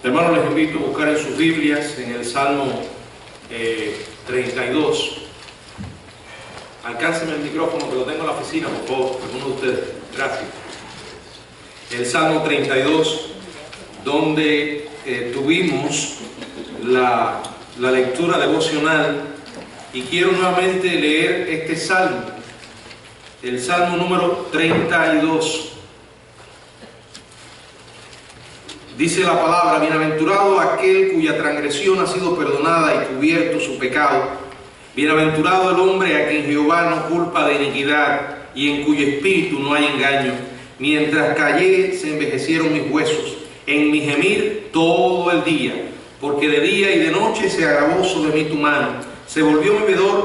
Hermanos, les invito a buscar en sus Biblias, en el Salmo 32. Alcáncenme el micrófono, que lo tengo en la oficina, por favor, alguno de ustedes. Gracias. El Salmo 32, donde tuvimos la lectura devocional, y quiero nuevamente leer este Salmo, el Salmo número 32. Dice la palabra: bienaventurado aquel cuya transgresión ha sido perdonada y cubierto su pecado. Bienaventurado el hombre a quien Jehová no culpa de iniquidad y en cuyo espíritu no hay engaño. Mientras callé se envejecieron mis huesos, en mi gemir todo el día, porque de día y de noche se agravó sobre mí tu mano. Se volvió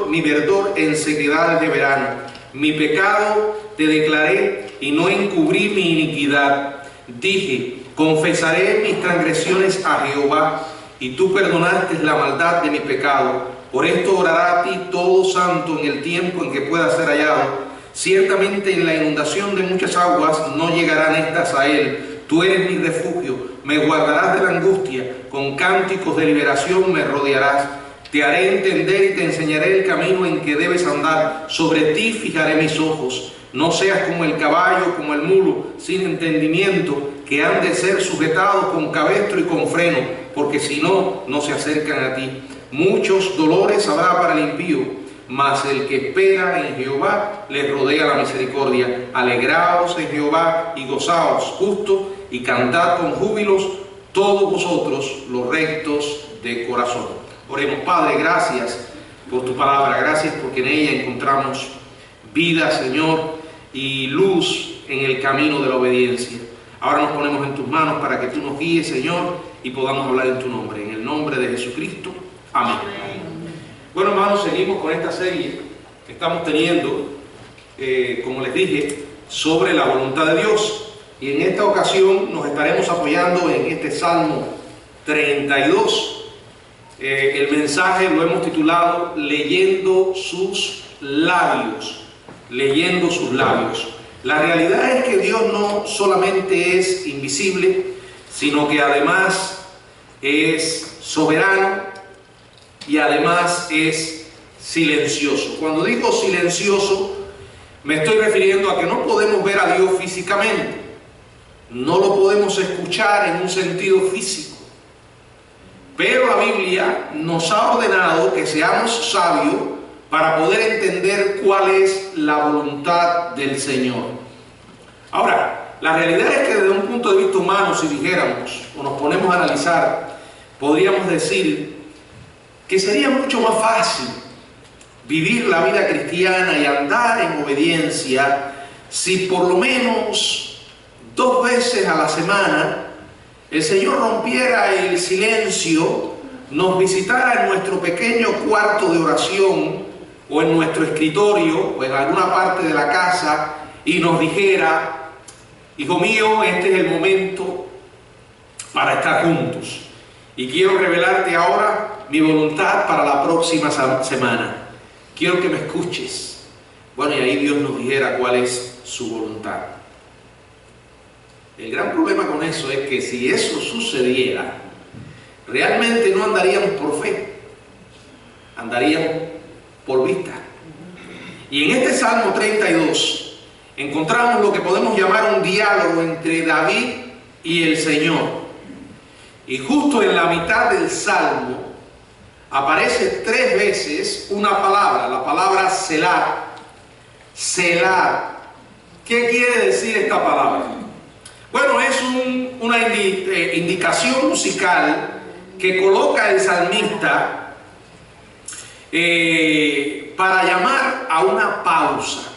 mi verdor en sequedad de verano. Mi pecado te declaré y no encubrí mi iniquidad. Dije: confesaré mis transgresiones a Jehová, y tú perdonaste la maldad de mi pecado. Por esto orará a ti todo santo en el tiempo en que pueda ser hallado. Ciertamente en la inundación de muchas aguas no llegarán estas a él. Tú eres mi refugio, me guardarás de la angustia, con cánticos de liberación me rodearás. Te haré entender y te enseñaré el camino en que debes andar. Sobre ti fijaré mis ojos. No seas como el caballo, como el mulo, sin entendimiento, que han de ser sujetados con cabestro y con freno, porque si no, no se acercan a ti. Muchos dolores habrá para el impío, mas el que espera en Jehová le rodea la misericordia. Alegraos en Jehová y gozaos justo, y cantad con júbilos todos vosotros los rectos de corazón. Oremos. Padre, gracias por tu palabra, gracias porque en ella encontramos vida, Señor, y luz en el camino de la obediencia. Ahora nos ponemos en tus manos para que tú nos guíes, Señor, y podamos hablar en tu nombre. En el nombre de Jesucristo. Amén. Bueno, hermanos, seguimos con esta serie que estamos teniendo, como les dije, sobre la voluntad de Dios. Y en esta ocasión nos estaremos apoyando en este Salmo 32. El mensaje lo hemos titulado Leyendo sus labios. Leyendo sus labios. La realidad es que Dios no solamente es invisible, sino que además es soberano y además es silencioso. Cuando digo silencioso, me estoy refiriendo a que no podemos ver a Dios físicamente, no lo podemos escuchar en un sentido físico, pero la Biblia nos ha ordenado que seamos sabios para poder entender cuál es la voluntad del Señor. Ahora, la realidad es que desde un punto de vista humano, si dijéramos o nos ponemos a analizar, podríamos decir que sería mucho más fácil vivir la vida cristiana y andar en obediencia si por lo menos 2 veces a la semana el Señor rompiera el silencio, nos visitara en nuestro pequeño cuarto de oración o en nuestro escritorio o en alguna parte de la casa y nos dijera: hijo mío, este es el momento para estar juntos y quiero revelarte ahora mi voluntad para la próxima semana. Quiero que me escuches. Bueno, y ahí Dios nos dijera cuál es su voluntad. El gran problema con eso es que si eso sucediera, realmente no andaríamos por fe, andaríamos por vista. Y en este Salmo 32 encontramos lo que podemos llamar un diálogo entre David y el Señor. Y justo en la mitad del Salmo aparece 3 veces una palabra, la palabra Selah. Selah. ¿Qué quiere decir esta palabra? Bueno, es una indicación musical que coloca el salmista para llamar a una pausa.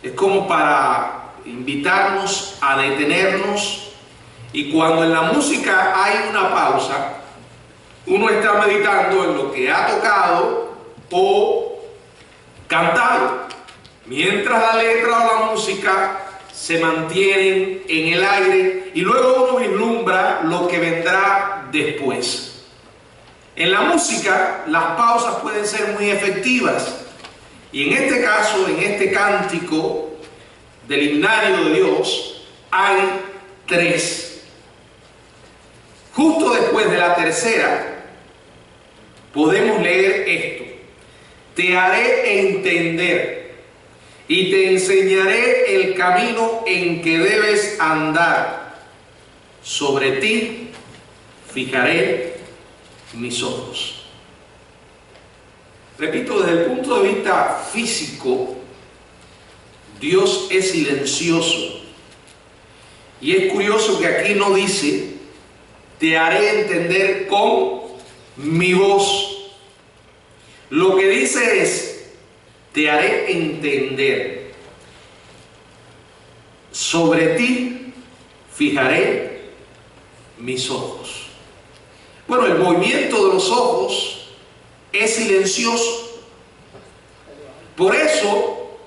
Es como para invitarnos a detenernos, y cuando en la música hay una pausa, uno está meditando en lo que ha tocado o cantado, mientras la letra o la música se mantienen en el aire y luego uno vislumbra lo que vendrá después. En la música las pausas pueden ser muy efectivas, y en este caso, en este cántico del himnario de Dios, hay 3. Justo después de la tercera, podemos leer esto: te haré entender y te enseñaré el camino en que debes andar. Sobre ti fijaré mis ojos. Repito, desde el punto de vista físico, Dios es silencioso. Y es curioso que aquí no dice, te haré entender con mi voz. Lo que dice es, te haré entender. Sobre ti fijaré mis ojos. Bueno, el movimiento de los ojos es silencioso. Por eso,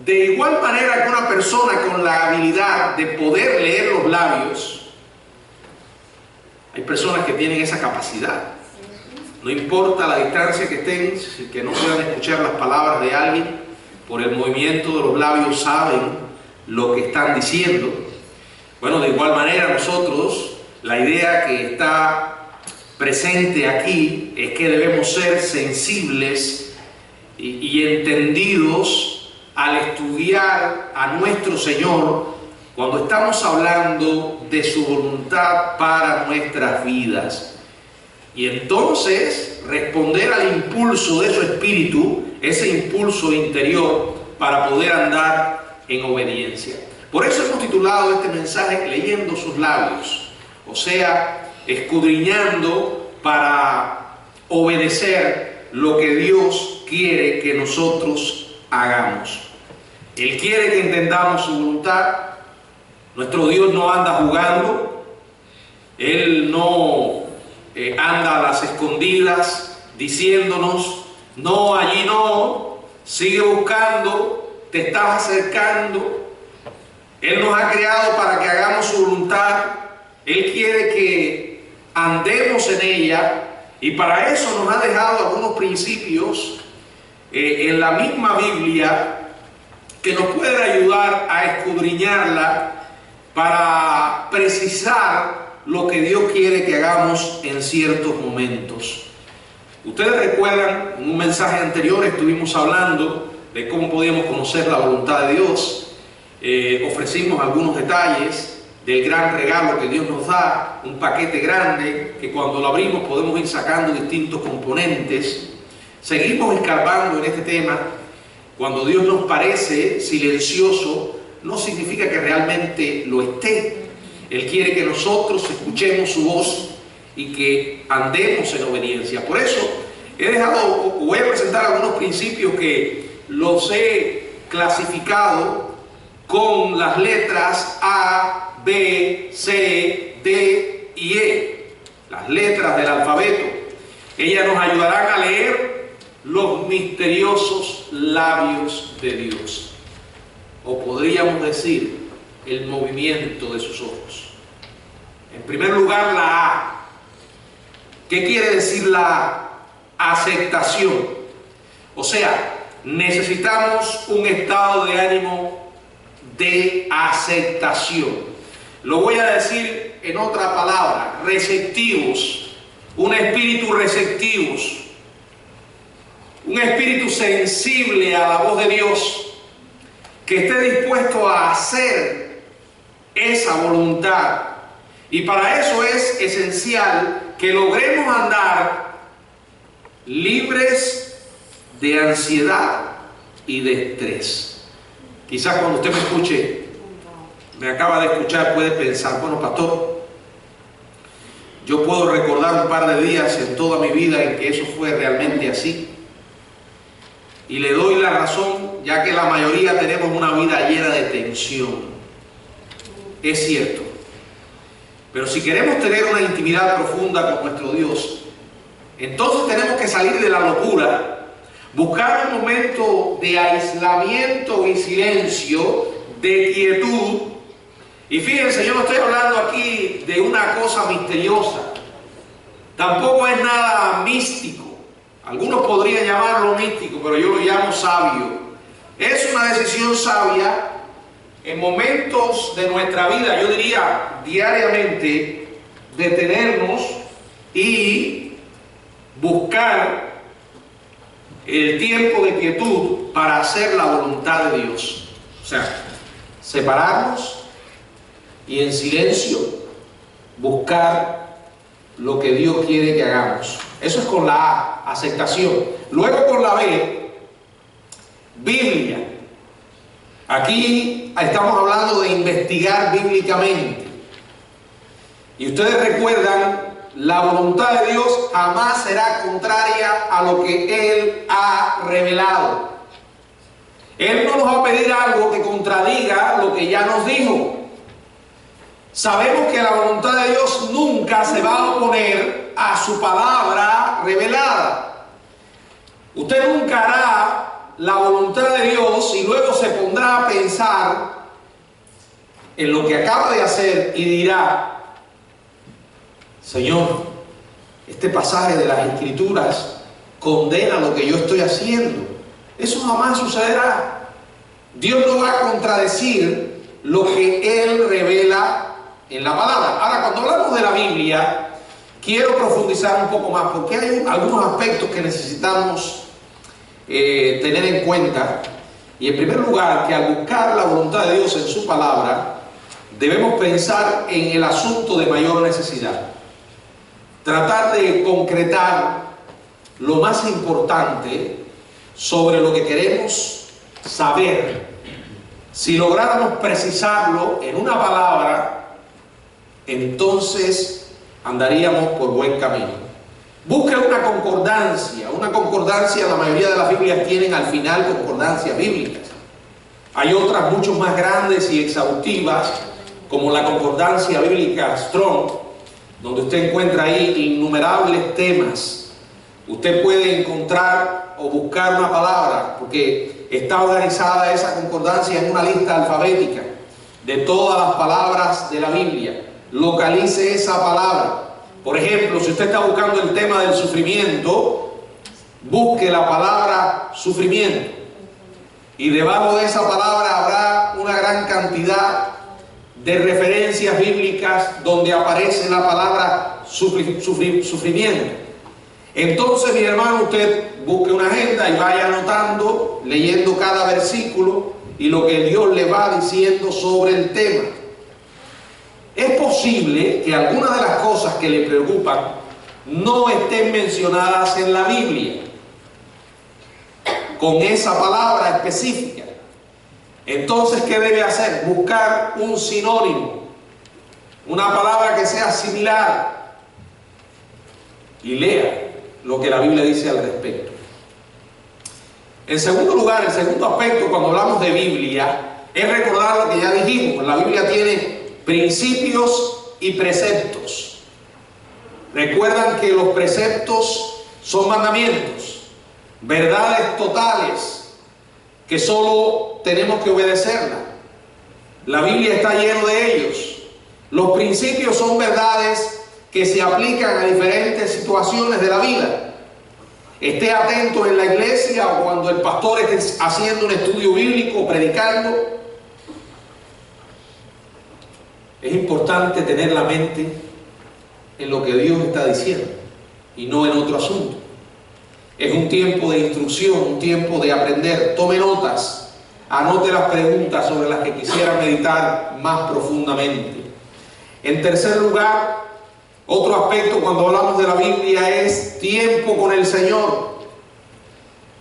de igual manera que una persona con la habilidad de poder leer los labios, hay personas que tienen esa capacidad. No importa la distancia que estén, que no puedan escuchar las palabras de alguien, por el movimiento de los labios saben lo que están diciendo. Bueno, de igual manera nosotros, la idea que está presente aquí es que debemos ser sensibles y entendidos al estudiar a nuestro Señor cuando estamos hablando de su voluntad para nuestras vidas. Y entonces responder al impulso de su espíritu, ese impulso interior, para poder andar en obediencia. Por eso hemos titulado este mensaje Leyendo sus labios, o sea, escudriñando para obedecer lo que Dios quiere que nosotros hagamos. Él quiere que entendamos su voluntad. Nuestro Dios no anda jugando, Él no anda a las escondidas diciéndonos, no, allí no, sigue buscando, te estás acercando. Él nos ha creado para que hagamos su voluntad. Él quiere que andemos en ella, y para eso nos ha dejado algunos principios en la misma Biblia que nos pueden ayudar a escudriñarla para precisar lo que Dios quiere que hagamos en ciertos momentos. Ustedes recuerdan, en un mensaje anterior estuvimos hablando de cómo podíamos conocer la voluntad de Dios. Ofrecimos algunos detalles del gran regalo que Dios nos da, un paquete grande que cuando lo abrimos podemos ir sacando distintos componentes. Seguimos escarbando en este tema. Cuando Dios nos parece silencioso, no significa que realmente lo esté. Él quiere que nosotros escuchemos su voz y que andemos en obediencia. Por eso voy a presentar algunos principios que los he clasificado con las letras A, B, C, D y E, las letras del alfabeto. Ellas nos ayudarán a leer los misteriosos labios de Dios, o podríamos decir el movimiento de sus ojos. En primer lugar, la A. ¿Qué quiere decir la A? Aceptación. O sea, necesitamos un estado de ánimo de aceptación. Lo voy a decir en otra palabra, receptivos, un espíritu receptivos, un espíritu sensible a la voz de Dios, que esté dispuesto a hacer esa voluntad. Y para eso es esencial que logremos andar libres de ansiedad y de estrés. Quizás cuando usted me escuche, me acaba de escuchar, puede pensar, bueno, pastor, yo puedo recordar un par de días en toda mi vida en que eso fue realmente así. Y le doy la razón, ya que la mayoría tenemos una vida llena de tensión. Es cierto. Pero si queremos tener una intimidad profunda con nuestro Dios, entonces tenemos que salir de la locura, buscar un momento de aislamiento y silencio, de quietud. Y fíjense, yo no estoy hablando aquí de una cosa misteriosa, tampoco es nada místico. Algunos podrían llamarlo místico, pero yo lo llamo sabio. Es una decisión sabia en momentos de nuestra vida, yo diría diariamente, detenernos y buscar el tiempo de quietud para hacer la voluntad de Dios. O sea, separarnos y en silencio buscar lo que Dios quiere que hagamos. Eso es con la A, aceptación. Luego con la B, Biblia. Aquí estamos hablando de investigar bíblicamente. Y ustedes recuerdan, la voluntad de Dios jamás será contraria a lo que Él ha revelado. Él no nos va a pedir algo que contradiga lo que ya nos dijo. Sabemos que la voluntad de Dios nunca se va a oponer a su palabra revelada. Usted nunca hará la voluntad de Dios y luego se pondrá a pensar en lo que acaba de hacer y dirá: Señor, este pasaje de las Escrituras condena lo que yo estoy haciendo. Eso jamás sucederá. Dios no va a contradecir lo que Él revela en la palabra. Ahora, cuando hablamos de la Biblia, quiero profundizar un poco más, porque hay algunos aspectos que necesitamos tener en cuenta. Y en primer lugar, que al buscar la voluntad de Dios en su palabra, debemos pensar en el asunto de mayor necesidad. Tratar de concretar lo más importante sobre lo que queremos saber. Si lográramos precisarlo en una palabra, entonces andaríamos por buen camino. Busque una concordancia. Una concordancia, la mayoría de las Biblias tienen al final concordancias bíblicas. Hay otras mucho más grandes y exhaustivas, como la concordancia bíblica Strong, donde usted encuentra ahí innumerables temas. Usted puede encontrar o buscar una palabra, porque está organizada esa concordancia en una lista alfabética de todas las palabras de la Biblia. Localice esa palabra. Por ejemplo, si usted está buscando el tema del sufrimiento, busque la palabra sufrimiento. Y debajo de esa palabra habrá una gran cantidad de referencias bíblicas donde aparece la palabra sufrimiento. Entonces, mi hermano, usted busque una agenda y vaya anotando, leyendo cada versículo y lo que Dios le va diciendo sobre el tema. Es posible que algunas de las cosas que le preocupan no estén mencionadas en la Biblia con esa palabra específica. Entonces, ¿qué debe hacer? Buscar un sinónimo, una palabra que sea similar, y lea lo que la Biblia dice al respecto. En segundo lugar, el segundo aspecto cuando hablamos de Biblia es recordar lo que ya dijimos. La Biblia tiene principios y preceptos. Recuerdan que los preceptos son mandamientos, verdades totales que solo tenemos que obedecerla. La Biblia está llena de ellos. Los principios son verdades que se aplican a diferentes situaciones de la vida. Esté atento en la iglesia o cuando el pastor esté haciendo un estudio bíblico, predicando. Es importante tener la mente en lo que Dios está diciendo y no en otro asunto. Es un tiempo de instrucción, un tiempo de aprender. Tome notas, anote las preguntas sobre las que quisiera meditar más profundamente. En tercer lugar, otro aspecto cuando hablamos de la Biblia es tiempo con el Señor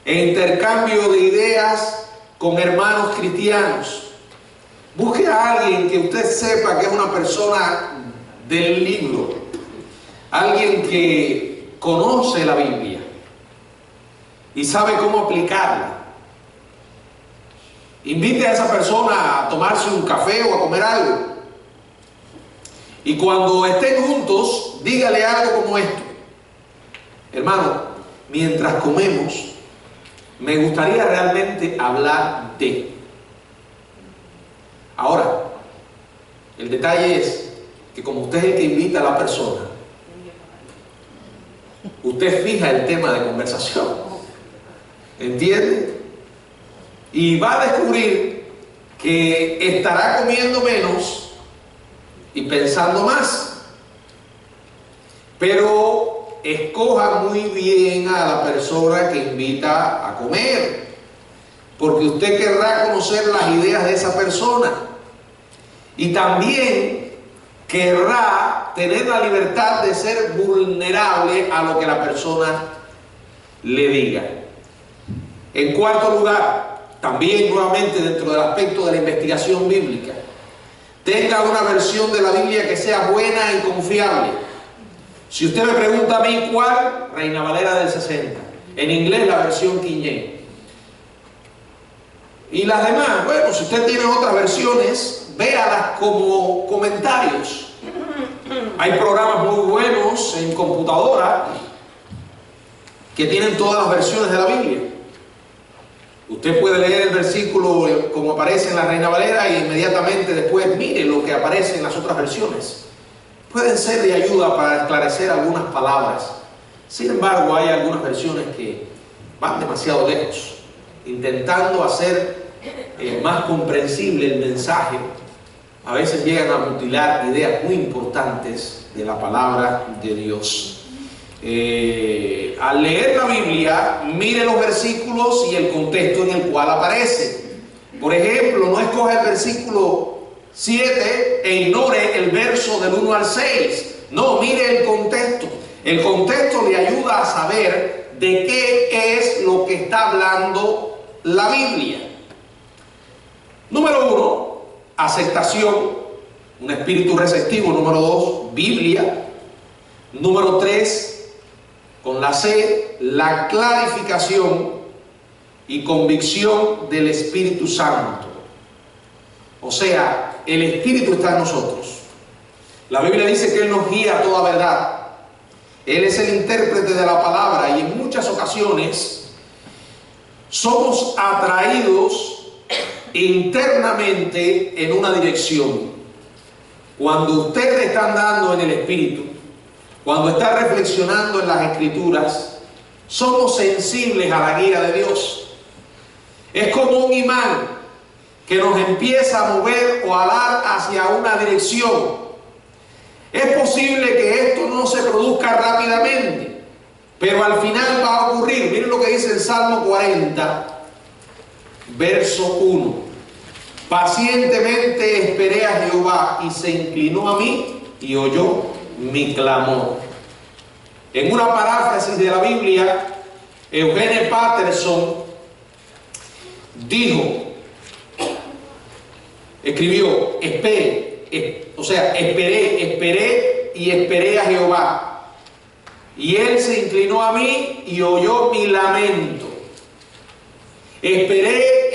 e intercambio de ideas con hermanos cristianos. Busque a alguien que usted sepa que es una persona del libro, alguien que conoce la Biblia y sabe cómo aplicarla. Invite a esa persona a tomarse un café o a comer algo. Y cuando estén juntos, dígale algo como esto: hermano, mientras comemos, me gustaría realmente hablar de... Ahora, el detalle es que como usted es el que invita a la persona, usted fija el tema de conversación. ¿Entiende? Y va a descubrir que estará comiendo menos y pensando más. Pero escoja muy bien a la persona que invita a comer, porque usted querrá conocer las ideas de esa persona y también querrá tener la libertad de ser vulnerable a lo que la persona le diga. En cuarto lugar, también nuevamente dentro del aspecto de la investigación bíblica, tenga una versión de la Biblia que sea buena y confiable. Si usted me pregunta a mí cuál, Reina Valera del 60, en inglés la versión King James. Y las demás, bueno, si usted tiene otras versiones, véalas como comentarios. Hay programas muy buenos en computadora que tienen todas las versiones de la Biblia. Usted puede leer el versículo como aparece en la Reina Valera y inmediatamente después mire lo que aparece en las otras versiones. Pueden ser de ayuda para esclarecer algunas palabras. Sin embargo, hay algunas versiones que van demasiado lejos, intentando hacer más comprensible el mensaje. A veces llegan a mutilar ideas muy importantes de la palabra de Dios. Al leer la Biblia, mire los versículos y el contexto en el cual aparece. Por ejemplo, no escoja el versículo 7 e ignore el verso del 1 al 6. No, mire el contexto. El contexto le ayuda a saber de qué es lo que está hablando la Biblia. Número 1, aceptación, un espíritu receptivo. Número 2, Biblia. Número 3, con la C, la clarificación y convicción del Espíritu Santo. O sea, el Espíritu está en nosotros. La Biblia dice que Él nos guía a toda verdad. Él es el intérprete de la palabra y en muchas ocasiones somos atraídos internamente en una dirección. Cuando usted está andando en el Espíritu, cuando está reflexionando en las Escrituras, somos sensibles a la guía de Dios. Es como un imán que nos empieza a mover o a alar hacia una dirección. Es posible que esto no se produzca rápidamente, pero al final va a ocurrir. Miren lo que dice el Salmo 40, verso 1. Pacientemente esperé a Jehová y se inclinó a mí y oyó mi clamor. En una paráfrasis de la Biblia, Eugene Peterson escribió, esperé a Jehová y Él se inclinó a mí y oyó mi lamento. Esperé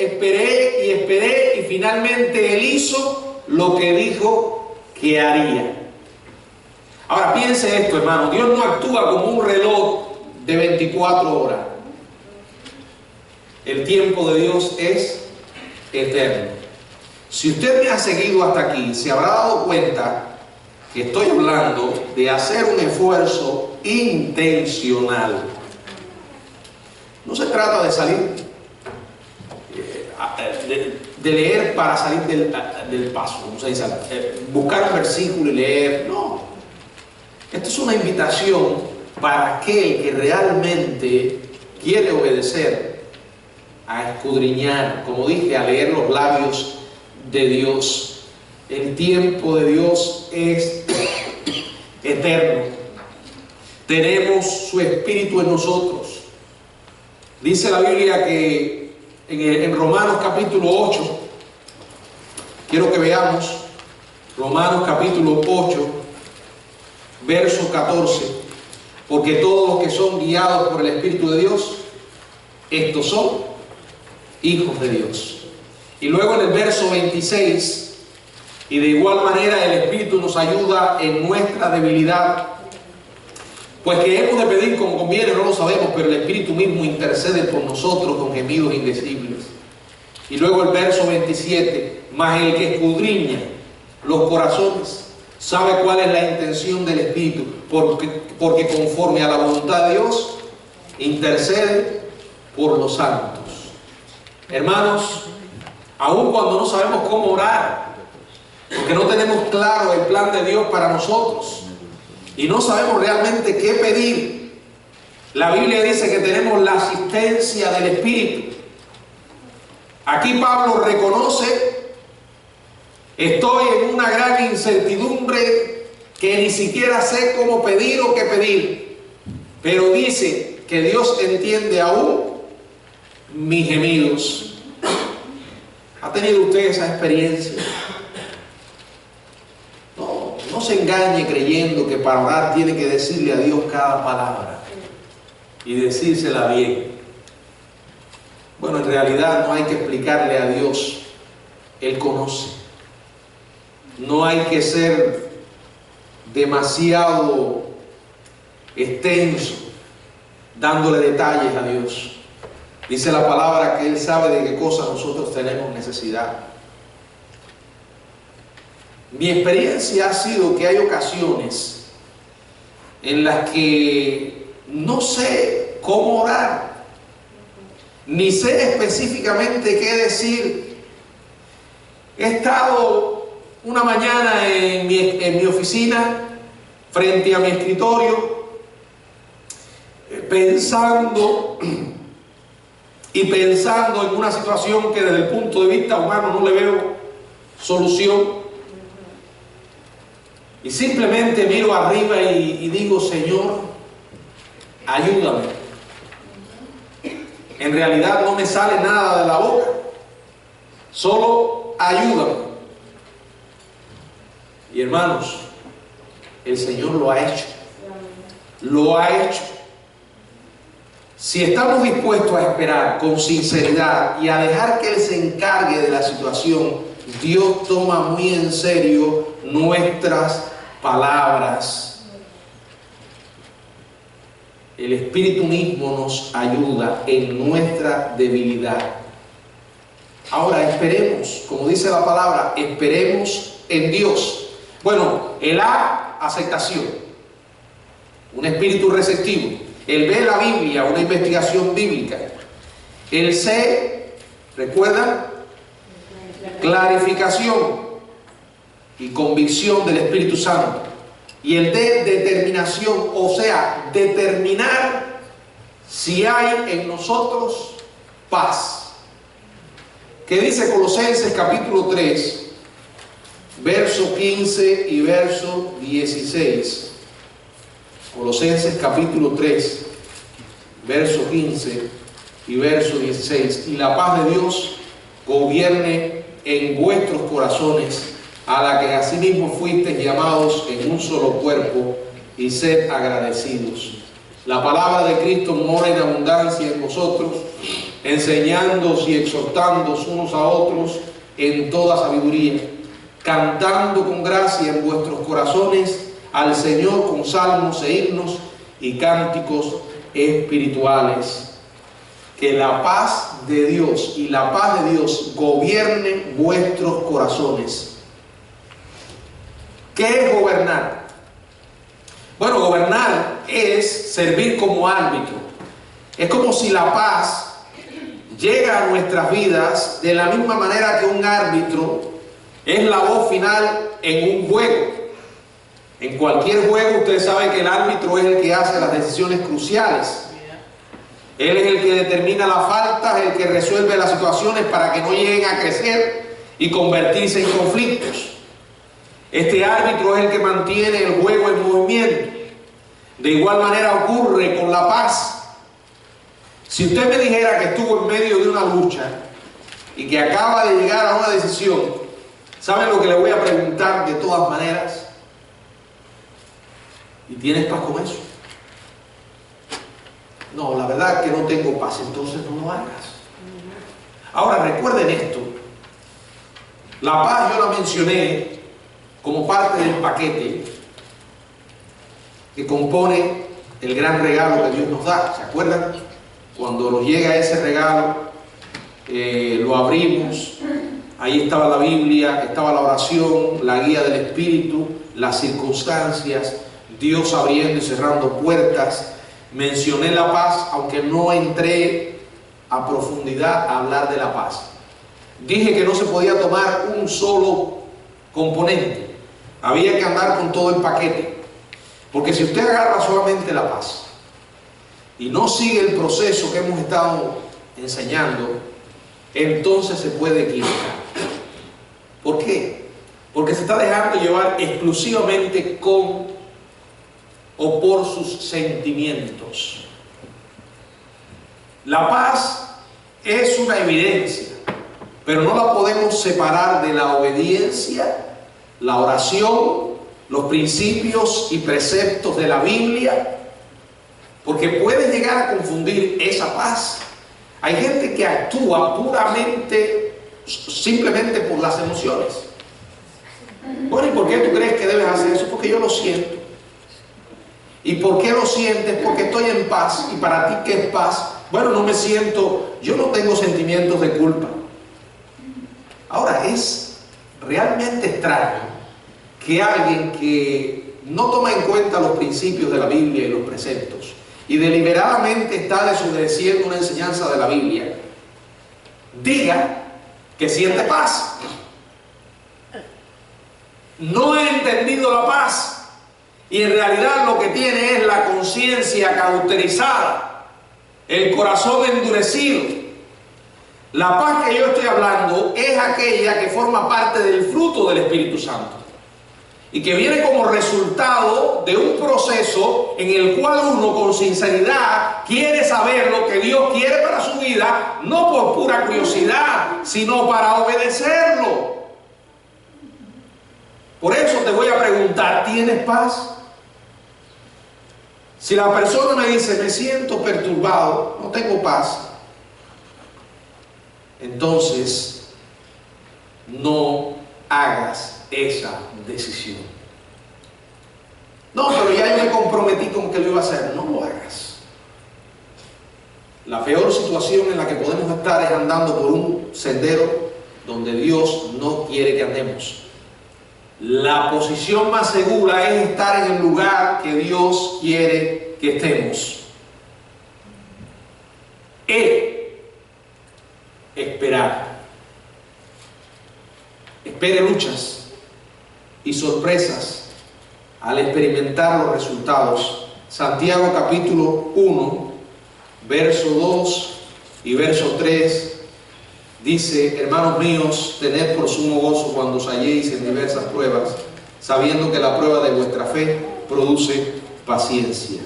y finalmente Él hizo lo que dijo que haría. Ahora piense esto, hermano, Dios no actúa como un reloj de 24 horas. El tiempo de Dios es eterno. Si usted me ha seguido hasta aquí, se habrá dado cuenta que estoy hablando de hacer un esfuerzo intencional. No se trata de salir, de leer para salir del paso, como se dice, buscar un versículo y leer. No. Esto es una invitación para aquel que realmente quiere obedecer, a escudriñar, como dije, a leer los labios de Dios. El tiempo de Dios es eterno. Tenemos su Espíritu en nosotros. Dice la Biblia que en Romanos capítulo 8, quiero que veamos Romanos capítulo 8, verso 14, porque todos los que son guiados por el Espíritu de Dios, estos son hijos de Dios. Y luego en el verso 26, y de igual manera el Espíritu nos ayuda en nuestra debilidad, pues que hemos de pedir como conviene, no lo sabemos, pero el Espíritu mismo intercede por nosotros con gemidos indecibles. Y luego el verso 27, mas el que escudriña los corazones sabe cuál es la intención del Espíritu, porque conforme a la voluntad de Dios intercede por los santos. Hermanos, aun cuando no sabemos cómo orar, porque no tenemos claro el plan de Dios para nosotros, y no sabemos realmente qué pedir, la Biblia dice que tenemos la asistencia del Espíritu. Aquí Pablo reconoce: estoy en una gran incertidumbre que ni siquiera sé cómo pedir o qué pedir. Pero dice que Dios entiende aún mis gemidos. ¿Ha tenido usted esa experiencia? No se engañe creyendo que para orar tiene que decirle a Dios cada palabra y decírsela bien. Bueno, en realidad no hay que explicarle a Dios. Él conoce. No hay que ser demasiado extenso dándole detalles a Dios. Dice la palabra que Él sabe de qué cosas nosotros tenemos necesidad. Mi experiencia ha sido que hay ocasiones en las que no sé cómo orar, ni sé específicamente qué decir. He estado una mañana en mi oficina, frente a mi escritorio, pensando en una situación que desde el punto de vista humano no le veo solución. Y simplemente miro arriba y digo: Señor, ayúdame. En realidad no me sale nada de la boca, solo ayúdame. Y hermanos, el Señor lo ha hecho. Lo ha hecho. Si estamos dispuestos a esperar con sinceridad y a dejar que Él se encargue de la situación, Dios toma muy en serio nuestras palabras. El Espíritu mismo nos ayuda en nuestra debilidad. Ahora esperemos, como dice la palabra, esperemos en Dios. Bueno, el A, aceptación, un espíritu receptivo. El B, la Biblia, una investigación bíblica. El C, ¿recuerdan? Clarificación y convicción del Espíritu Santo. Y el D, determinación, o sea, determinar si hay en nosotros paz. ¿Qué dice Colosenses capítulo 3, verso 15 y verso 16? Colosenses capítulo 3, verso 15 y verso 16. Y la paz de Dios gobierne en vuestros corazones, a la que asimismo fuisteis llamados en un solo cuerpo, y sed agradecidos. La palabra de Cristo mora en abundancia en vosotros, enseñándoos y exhortándoos unos a otros en toda sabiduría, cantando con gracia en vuestros corazones al Señor con salmos e himnos y cánticos espirituales. Que la paz de Dios y la paz de Dios gobierne vuestros corazones. ¿Qué es gobernar? Bueno, gobernar es servir como árbitro. Es como si la paz llega a nuestras vidas de la misma manera que un árbitro es la voz final en un juego. En cualquier juego usted sabe que el árbitro es el que hace las decisiones cruciales. Él es el que determina las faltas, el que resuelve las situaciones para que no lleguen a crecer y convertirse en conflictos. Este árbitro es el que mantiene el juego en movimiento. De igual manera ocurre con la paz. Si usted me dijera que estuvo en medio de una lucha y que acaba de llegar a una decisión, ¿saben lo que le voy a preguntar de todas maneras? ¿Y tienes paz con eso? No, la verdad es que no tengo paz. Entonces no lo hagas. Ahora recuerden esto. La paz yo la mencioné como parte del paquete que compone el gran regalo que Dios nos da. ¿Se acuerdan? Cuando nos llega ese regalo, lo abrimos. Ahí estaba la Biblia, estaba la oración, la guía del Espíritu, las circunstancias, Dios abriendo y cerrando puertas. Mencioné la paz, aunque no entré a profundidad a hablar de la paz. Dije que no se podía tomar un solo componente. Había que andar con todo el paquete. Porque si usted agarra solamente la paz y no sigue el proceso que hemos estado enseñando, entonces se puede equivocar. ¿Por qué? Porque se está dejando llevar exclusivamente con o por sus sentimientos. La paz es una evidencia, pero no la podemos separar de la obediencia, la oración, los principios y preceptos de la Biblia, porque puede llegar a confundir esa paz. Hay gente que actúa puramente, simplemente por las emociones. Bueno, ¿y por qué tú crees que debes hacer eso? Porque yo lo siento. ¿Y por qué lo sientes? Porque estoy en paz. ¿Y para ti qué es paz? Bueno, no me siento, yo no tengo sentimientos de culpa. Ahora, es realmente extraño que alguien que no toma en cuenta los principios de la Biblia y los preceptos y deliberadamente está desobedeciendo una enseñanza de la Biblia, diga que siente paz. No ha entendido la paz y en realidad lo que tiene es la conciencia cauterizada, el corazón endurecido. La paz que yo estoy hablando es aquella que forma parte del fruto del Espíritu Santo y que viene como resultado de un proceso en el cual uno con sinceridad quiere saber lo que Dios quiere para su vida, no por pura curiosidad, sino para obedecerlo. Por eso te voy a preguntar, ¿tienes paz? Si la persona me dice, me siento perturbado, no tengo paz, entonces no hagas esa decisión. No, pero ya yo me comprometí con que lo iba a hacer. No lo hagas. La peor situación en la que podemos estar es andando por un sendero donde Dios no quiere que andemos. La posición más segura es estar en el lugar que Dios quiere que estemos. Esperar. Espere luchas y sorpresas al experimentar los resultados. Santiago capítulo 1, verso 2 y verso 3 dice: hermanos míos, tened por sumo gozo cuando os halléis en diversas pruebas, sabiendo que la prueba de vuestra fe produce paciencia.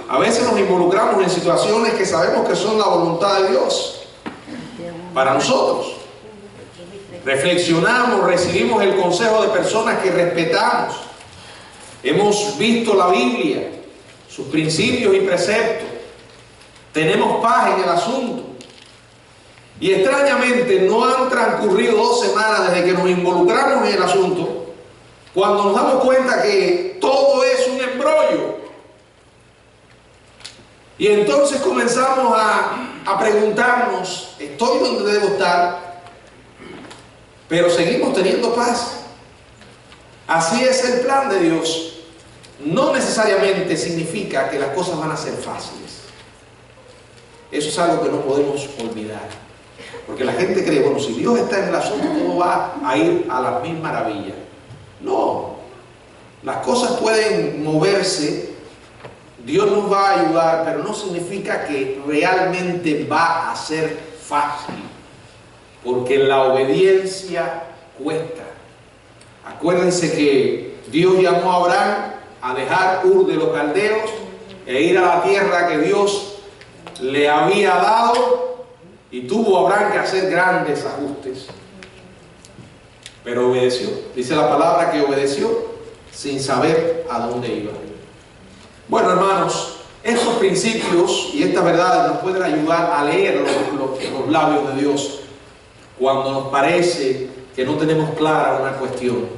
A veces nos involucramos en situaciones que sabemos que son la voluntad de Dios para nosotros. Reflexionamos, recibimos el consejo de personas que respetamos. Hemos visto la Biblia, sus principios y preceptos. Tenemos paz en el asunto. Y extrañamente no han transcurrido 2 semanas desde que nos involucramos en el asunto, cuando nos damos cuenta que todo es un embrollo. Y entonces comenzamos a preguntarnos, ¿estoy donde debo estar? Pero seguimos teniendo paz. Así es el plan de Dios. No necesariamente significa que las cosas van a ser fáciles. Eso es algo que no podemos olvidar. Porque la gente cree, bueno, si Dios está en el asunto, todo va a ir a las mil maravillas. No. Las cosas pueden moverse, Dios nos va a ayudar, pero no significa que realmente va a ser fácil. Porque la obediencia cuesta. Acuérdense que Dios llamó a Abraham a dejar Ur de los Caldeos e ir a la tierra que Dios le había dado, y tuvo Abraham que hacer grandes ajustes. Pero obedeció. Dice la palabra que obedeció sin saber a dónde iba. Bueno, hermanos, estos principios y estas verdades nos pueden ayudar a leer los labios de Dios cuando nos parece que no tenemos clara una cuestión.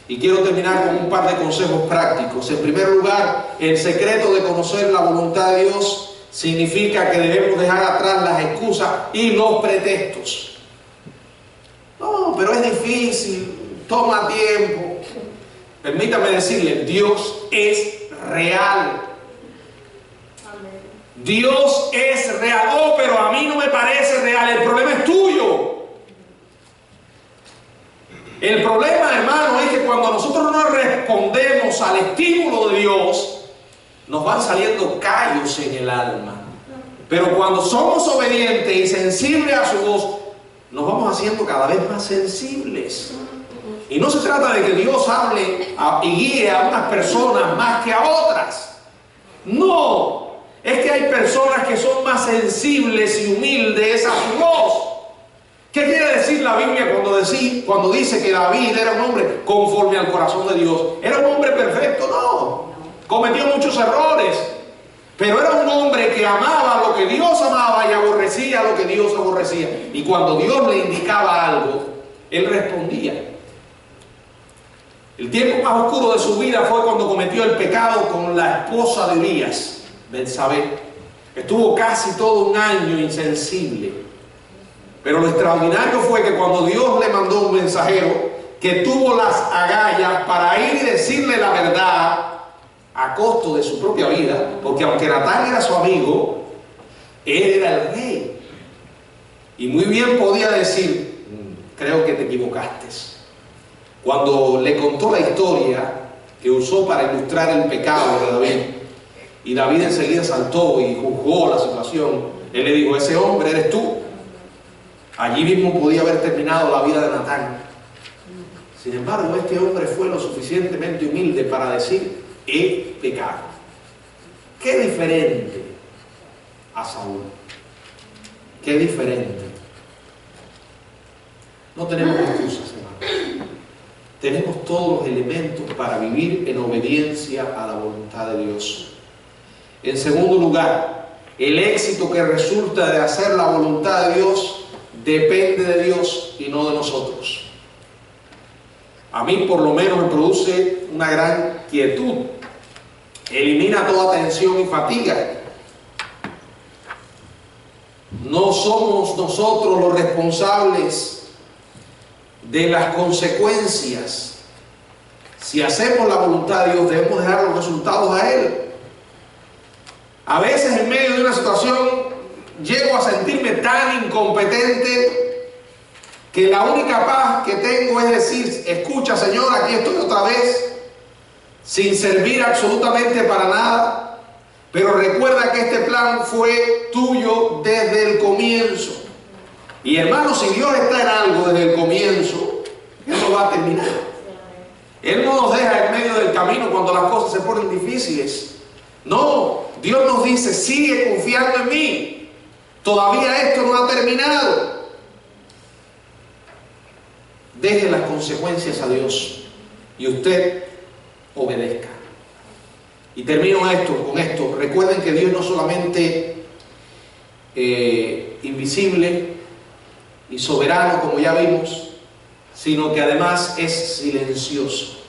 Y quiero terminar con un par de consejos prácticos. En primer lugar, el secreto de conocer la voluntad de Dios significa que debemos dejar atrás las excusas y los pretextos. No, pero es difícil, toma tiempo. Permítame decirle, Dios es real. Dios es real. Oh, pero a mí no me parece real. El problema es tuyo. El problema, hermano, es que cuando nosotros no respondemos respondemos al estímulo de Dios, nos van saliendo callos en el alma. Pero cuando somos obedientes y sensibles a su voz, nos vamos haciendo cada vez más sensibles. Y no se trata de que Dios hable y guíe a unas personas más que a otras. No, es que hay personas que son más sensibles y humildes a su voz. ¿Qué quiere decir la Biblia cuando dice que David era un hombre conforme al corazón de Dios? ¿Era un hombre perfecto? No. Cometió muchos errores. Pero era un hombre que amaba lo que Dios amaba y aborrecía lo que Dios aborrecía. Y cuando Dios le indicaba algo, él respondía. El tiempo más oscuro de su vida fue cuando cometió el pecado con la esposa de Urías, Betsabé. Estuvo casi todo un año insensible. Pero lo extraordinario fue que cuando Dios le mandó un mensajero que tuvo las agallas para ir y decirle la verdad a costo de su propia vida, porque aunque Natán era su amigo, él era el rey. Y muy bien podía decir, creo que te equivocaste. Cuando le contó la historia que usó para ilustrar el pecado de David, y David enseguida saltó y juzgó la situación, él le dijo, ese hombre eres tú. Allí mismo podía haber terminado la vida de Natán. Sin embargo, este hombre fue lo suficientemente humilde para decir, he pecado. Qué diferente a Saúl. Qué diferente. No tenemos excusas, hermano. Tenemos todos los elementos para vivir en obediencia a la voluntad de Dios. En segundo lugar, el éxito que resulta de hacer la voluntad de Dios depende de Dios y no de nosotros. A mí por lo menos me produce una gran quietud. Elimina toda tensión y fatiga. No somos nosotros los responsables de las consecuencias. Si hacemos la voluntad de Dios, debemos dejar los resultados a Él. A veces en medio de una situación llego a sentirme tan incompetente que la única paz que tengo es decir, escucha Señor, aquí estoy otra vez, sin servir absolutamente para nada, pero recuerda que este plan fue tuyo desde el comienzo. Y hermanos, si Dios está en algo desde el comienzo, Él no va a terminar. Él no nos deja en medio del camino cuando las cosas se ponen difíciles. No, Dios nos dice, sigue confiando en mí. Todavía esto no ha terminado. Deje las consecuencias a Dios y usted obedezca. Y termino con esto. Recuerden que Dios no es solamente invisible y soberano, como ya vimos, sino que además es silencioso.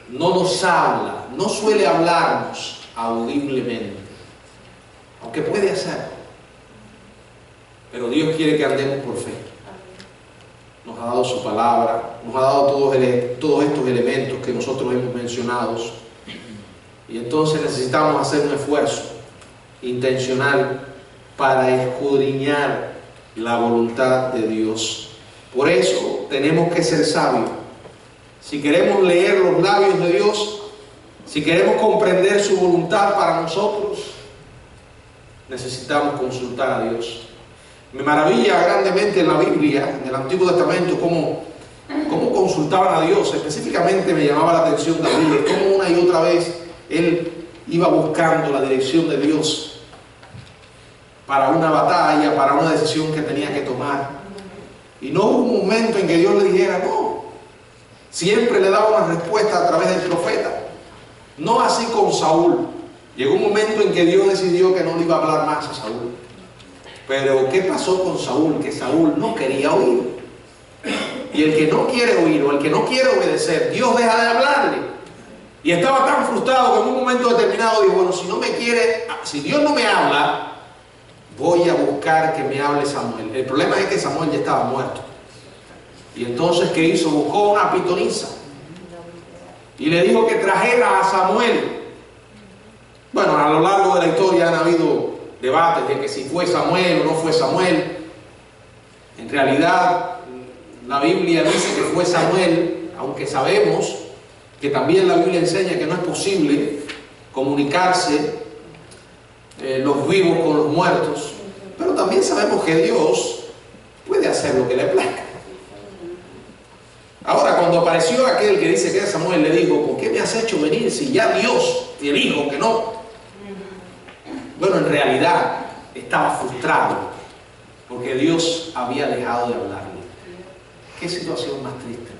No nos habla, no suele hablarnos audiblemente, aunque puede hacerlo. Pero Dios quiere que andemos por fe. Nos ha dado su palabra, nos ha dado todos estos elementos que nosotros hemos mencionado. Y entonces necesitamos hacer un esfuerzo intencional para escudriñar la voluntad de Dios. Por eso tenemos que ser sabios. Si queremos leer los labios de Dios, si queremos comprender su voluntad para nosotros, necesitamos consultar a Dios. Me maravilla grandemente en la Biblia, en el Antiguo Testamento, cómo consultaban a Dios. Específicamente me llamaba la atención David, cómo una y otra vez él iba buscando la dirección de Dios para una batalla, para una decisión que tenía que tomar. Y no hubo un momento en que Dios le dijera no. Siempre le daba una respuesta a través del profeta. No así con Saúl. Llegó un momento en que Dios decidió que no le iba a hablar más a Saúl. Pero ¿qué pasó con Saúl? Que Saúl no quería oír. Y el que no quiere oír o el que no quiere obedecer, Dios deja de hablarle. Y estaba tan frustrado que en un momento determinado dijo, bueno, si Dios no me habla, voy a buscar que me hable Samuel. El problema es que Samuel ya estaba muerto. Y entonces, ¿qué hizo? Buscó una pitonisa y le dijo que trajera a Samuel. Bueno, a lo largo de la historia han habido debates de que si fue Samuel o no fue Samuel. En realidad, la Biblia dice que fue Samuel, aunque sabemos que también la Biblia enseña que no es posible comunicarse los vivos con los muertos, pero también sabemos que Dios puede hacer lo que le plazca. Ahora, cuando apareció aquel que dice que es Samuel, le dijo: ¿por qué me has hecho venir si ya Dios te dijo que no? Bueno, en realidad estaba frustrado porque Dios había dejado de hablarle. ¿Qué situación más triste?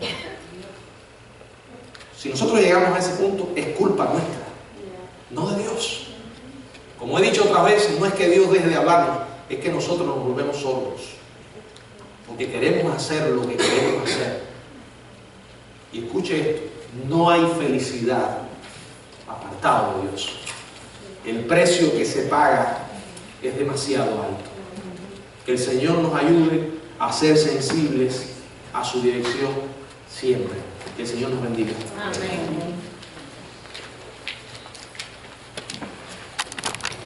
Si nosotros llegamos a ese punto, es culpa nuestra, no de Dios. Como he dicho otras veces, no es que Dios deje de hablarnos, es que nosotros nos volvemos sordos, porque queremos hacer lo que queremos hacer. Y escuche esto: no hay felicidad apartado de Dios. El precio que se paga es demasiado alto. Que el Señor nos ayude a ser sensibles a su dirección siempre. Que el Señor nos bendiga. Amén.